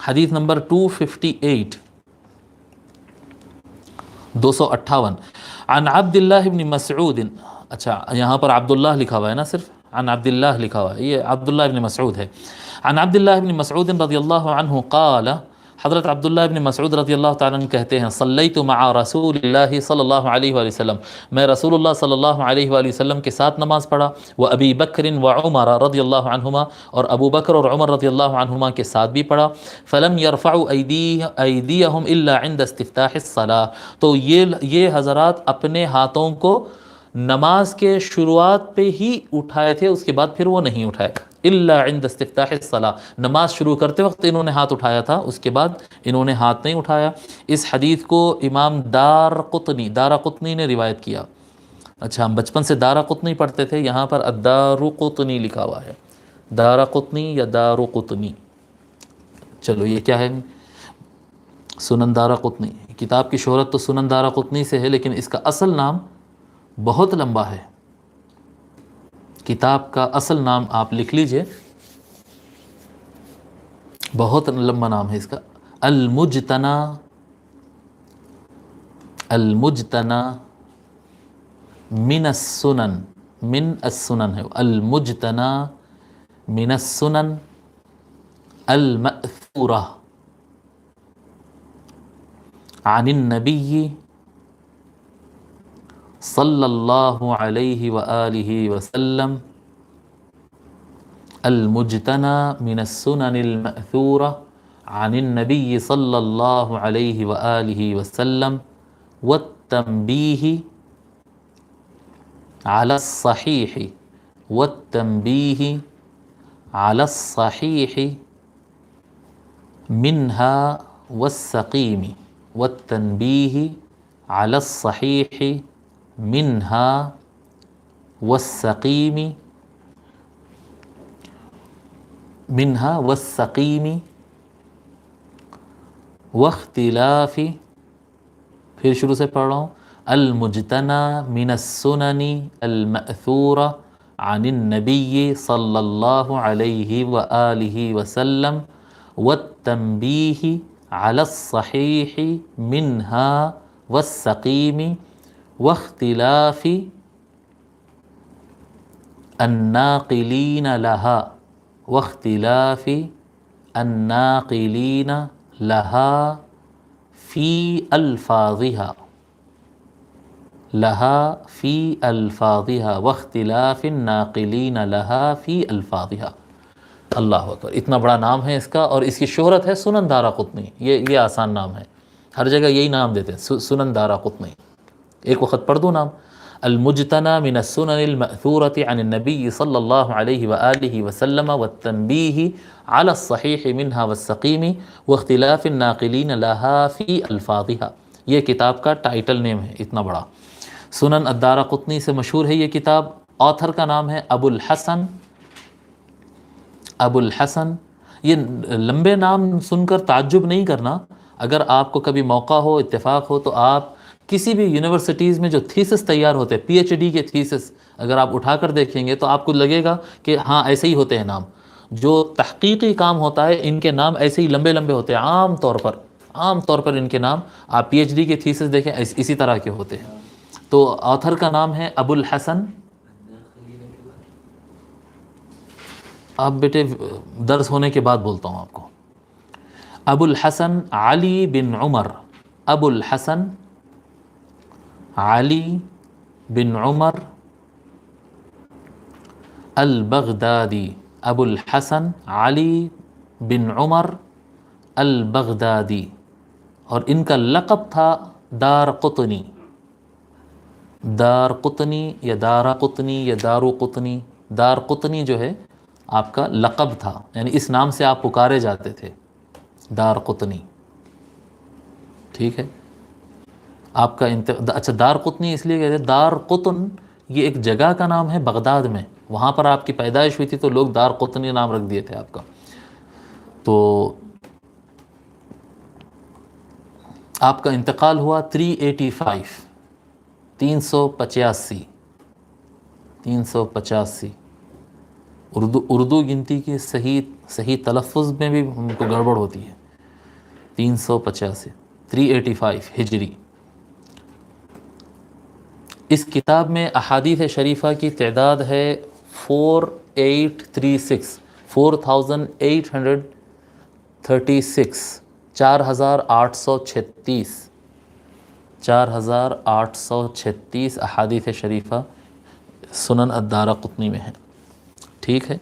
حدیث نمبر 258 258 عن عبد اللہ بن مسعود. اچھا یہاں پر عبداللہ لکھا ہوا ہے نا، صرف عن عبداللہ لکھا ہوا ہے، یہ عبداللہ بن مسعود ہے. عن عبداللہ بن مسعود رضی اللہ عنہ قال، حضرت عبداللہ بن مسعود رضی اللہ تعالیٰ عنہ کہتے ہیں صلیت مع رسول اللہ صلی اللہ علیہ وآلہ وسلم، میں رسول اللہ صلی اللہ علیہ وآلہ وسلم کے ساتھ نماز پڑھا، وابی بکر وعمر رضی اللہ عنہما، اور ابو بکر اور عمر رضی اللہ عنہما کے ساتھ بھی پڑھا. فلم يرفعوا ایدیہم الا عند استفتاح الصلاة، تو یہ حضرات اپنے ہاتھوں کو نماز کے شروعات پہ ہی اٹھائے تھے، اس کے بعد پھر وہ نہیں اٹھائے. الا عند استفتاح الصلاة، نماز شروع کرتے وقت انہوں نے ہاتھ اٹھایا تھا، اس کے بعد انہوں نے ہاتھ نہیں اٹھایا. اس حدیث کو امام دارقطنی نے روایت کیا. اچھا ہم بچپن سے دارقطنی پڑھتے تھے، یہاں پر الدارقطنی لکھا ہوا ہے، دارقطنی یا دارقطنی. چلو یہ کیا ہے؟ سنن دارقطنی. کتاب کی شہرت تو سنن دارقطنی سے ہے، لیکن اس کا اصل نام بہت لمبا ہے. کتاب کا اصل نام آپ لکھ لیجئے، بہت لمبا نام ہے اس کا. المجتنا من السنن، من السنن ہے، المجتنا من السنن المأثورہ عن النبی صلی اللہ علیہ وآلہ وسلم، المجتنا من السنن المأثورہ عن النبی صلی اللہ علیہ وآلہ وسلم، والتنبیہ علی الصحیح، والتنبیہ علی الصحیح منہا والسقیم، والتنبیہ علی الصحیح منہا والسقیم، منہا والسقیم واختلاف، پھر شروع سے پڑھ رہا ہوں، المجتنا من السنن المأثورہ عن النبی صلی اللہ علیہ وآلہ وسلم، والتنبیہ علی الصحیح منہا والسقیم واختلاف الناقلین لہا، واختلاف الناقلین لہا فی الفاظہا، لہا فی الفاظہا، واختلاف الناقلین لہا فی الفاظہا. اللہ اکبر، اتنا بڑا نام ہے اس کا، اور اس کی شہرت ہے سنن دارقطنی. یہ آسان نام ہے، ہر جگہ یہی نام دیتے ہیں، سنن دارقطنی. ایک وقت پڑھ دوں نام، المجتنا من السنن المأثورۃ عن النبی صلی اللہ علیہ وآلہ وسلم، والتنبیہ علی الصحیح منہا والسقیم واختلاف الناقلین لہا فی الفاظہا. یہ کتاب کا ٹائٹل نیم ہے، اتنا بڑا. سنن الدارقطنی سے مشہور ہے یہ کتاب. آتھر کا نام ہے ابو الحسن. ابو الحسن، یہ لمبے نام سن کر تعجب نہیں کرنا. اگر آپ کو کبھی موقع ہو، اتفاق ہو، تو آپ کسی بھی یونیورسٹیز میں جو تھیسس تیار ہوتے ہیں، پی ایچ ڈی کے تھیسس، اگر آپ اٹھا کر دیکھیں گے تو آپ کو لگے گا کہ ہاں ایسے ہی ہوتے ہیں نام. جو تحقیقی کام ہوتا ہے ان کے نام ایسے ہی لمبے لمبے ہوتے ہیں. عام طور پر ان کے نام آپ پی ایچ ڈی کے تھیسس دیکھیں اسی طرح کے ہوتے ہیں. تو آتھر کا نام ہے ابو الحسن. اب بیٹے درس ہونے کے بعد بولتا ہوں آپ کو. ابو الحسن علی بن عمر، ابو الحسن علی بن عمر البغدادی، ابو الحسن علی بن عمر البغدادی، اور ان کا لقب تھا دارقطنی. دارقطنی یا دارقطنی یا دارقطنی، دارقطنی جو ہے آپ کا لقب تھا، یعنی اس نام سے آپ پکارے جاتے تھے، دارقطنی. ٹھیک ہے، آپ کا اچھا دارقطنی اس لیے کہتے ہیں، دارقطن یہ ایک جگہ کا نام ہے بغداد میں، وہاں پر آپ کی پیدائش ہوئی تھی تو لوگ دارقطنی نام رکھ دیے تھے آپ کا. تو آپ کا انتقال ہوا 385، 385. اردو گنتی کی صحیح تلفظ میں بھی ہم کو گڑبڑ ہوتی ہے. 385 385 ہجری۔ اس کتاب میں احادیث شریفہ کی تعداد ہے 4836 4836 4836 4836 احادیث شریفہ سنن الدارقطنی میں ہے، ٹھیک ہے۔